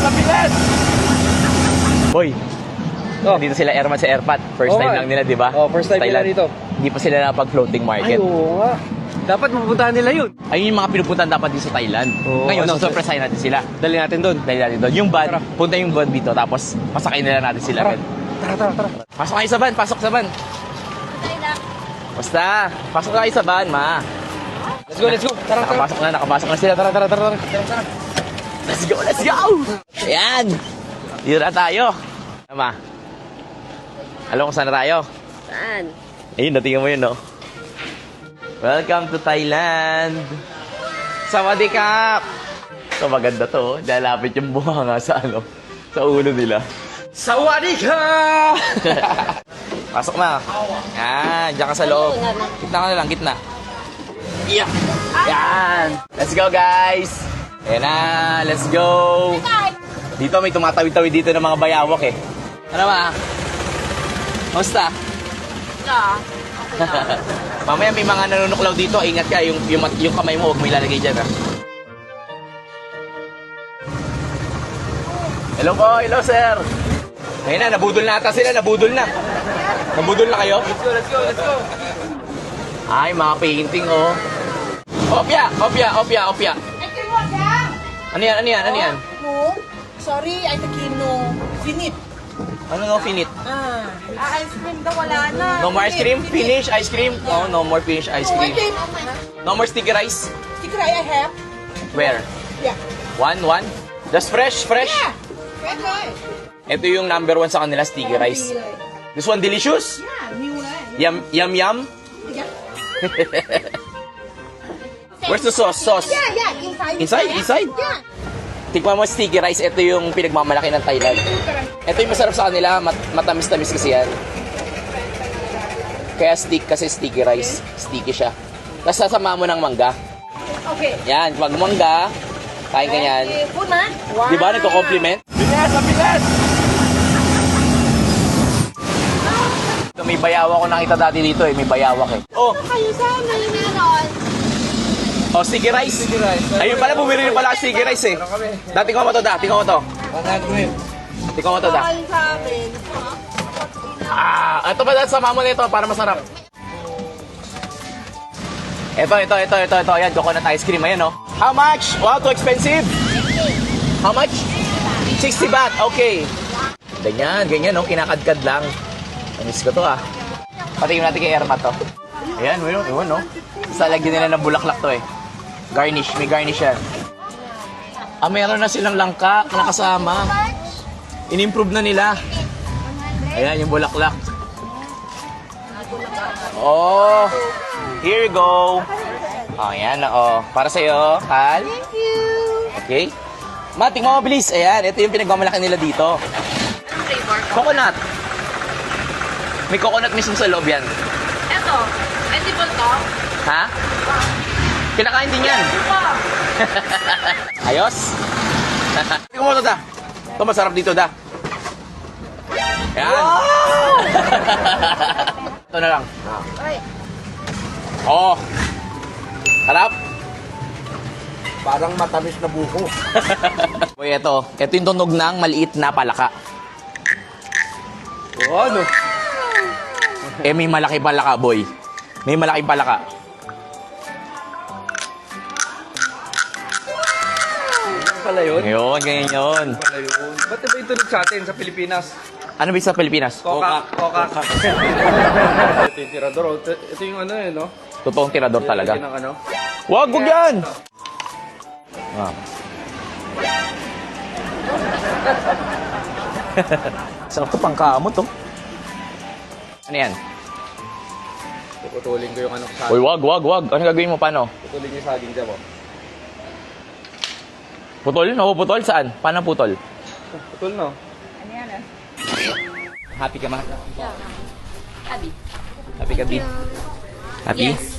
Mabilis! Boy, Oh. dito sila Airman sa Airpat. First time lang nila, di ba? Oh, first time nila dito. Hindi pa sila napag-floating market. Ay, oo nga. Dapat mapupuntahan nila yun. Ayun yung mga pinupuntahan dapat dito sa Thailand. Oo, Ngayon, ano, susurpresahin natin sila. Dali natin doon. Dahil natin doon. Yung van, Tara. punta yung van dito, tapos pasakay nila natin sila. Tara. Men. Tara. Pasok kayo sa van, pasok sa van. Basta, pasok kayo sa van, ma. Let's go. Tara. Nakapasok na sila. Tara. Let's go. Ayan. Dito na tayo. Ma, alam kung saan na tayo? Saan? Ayun, natingnan mo yun, no? Welcome to Thailand! Sawadee-kap! So, maganda to, oh. Lalapit yung buhanga sa sa ulo nila. Sawadee-kap! Pasok na. Diyan ka sa loob. Gitna ka na lang, gitna. Yeah! Yan! Let's go, guys! Ayan na, let's go! Dito may tumatawid-tawid dito ng mga bayawak, eh. Ano ba? Musta? Mamaya may mga nanunuklaw dito. Ingat ka, yung kamay mo, huwag mo ilalagay dyan, ha? Hello po, hello sir. Ayun na, nabudol na ata sila, nabudol na. Nabudol na kayo? Let's go. Ay, mga painting, oh. Opya. Ano yan? No. Sorry, I think no. Finit. Ano no, finit? Ice cream daw wala na. No more ice cream? Finish ice cream? Oh, no more finish ice cream. No more sticky rice? Sticker I have. Where? Yeah. One? Just fresh? Yeah. Okay. Ito yung number 1 sa kanila, sticky rice. This one delicious? Yeah, new one. Yum. Yeah. Where's the sauce? Yeah. Inside? Yeah. Tikman mo sticky rice. Ito yung pinagmamalaki ng Thailand. Ito yung masarap sa kanila. Matamis-tamis kasi yan. Kaya kasi sticky rice. Sticky siya. Tapos sasama mo ng mangga. Okay. Yan. Pag mangga, kain ka yan. Food na? Wow. Di ba? Nagko-compliment? Bilis! May bayawak ko nakita dati dito eh. May bayawak eh. Oh, Kayo saan na yung meron? sticky rice. Ayun pala, bumili rin pala sticky rice eh. Dati ko mo to, da. Tingnan mo to. 100. Tingnan mo to, da. Kayo sa amin. Ito ba, sama mo nito para masarap. Ito. Ayan, coconut ice cream. Ayan, oh. How much? Wow, too expensive. How much? 60 baht. Okay. Ganyan, oh. Kinakadkad lang. Miss ko to, ah. Patingin natin kay Erma to. Ayan, yun, no? Salagyan nila ng bulaklak to, eh. Garnish. May garnish yan. Meron na silang langka na kasama. In-improve na nila. Ayan, yung bulaklak. Oh, here you go. Oh, ayan, oh. Para sa'yo, Kal. Thank you. Okay. Ma, tingnan mo mabilis. Ayan, ito yung pinagmamalaki nila dito. Coconut. May coconut mismo sa loob yan. Eto, edible to? Ha? Kinakain din yan. Ayos? Tingnan mo ito, da. Ito masarap dito, da. Yan. Ito na lang. Oh. Harap. Parang matamis na buko. Boy, ito. Ito yung tunog ng maliit na palaka. Oo, ano? May malaki palaka, boy. May malaking palaka. Pala yun? Ngayon, ganyan yun. Pala yun. Ba't ba ito sa atin sa Pilipinas? Ano ba sa Pilipinas? Coca. Ito yung tirador. Ito yung ano eh, no? Totoong tirador talaga. Ito yung ano? Wag yan! Sarap to, pangkamot to. Ano yan? Puputulin ko yung ano sa Uy, wag. Ano gagawin mo? Paano? Puputulin yung saging dyan mo. Putol? No, putol? Saan? Paano putol? Putol no? Happy ka, ma? Abi. Happy ka, B? Happy? Yes.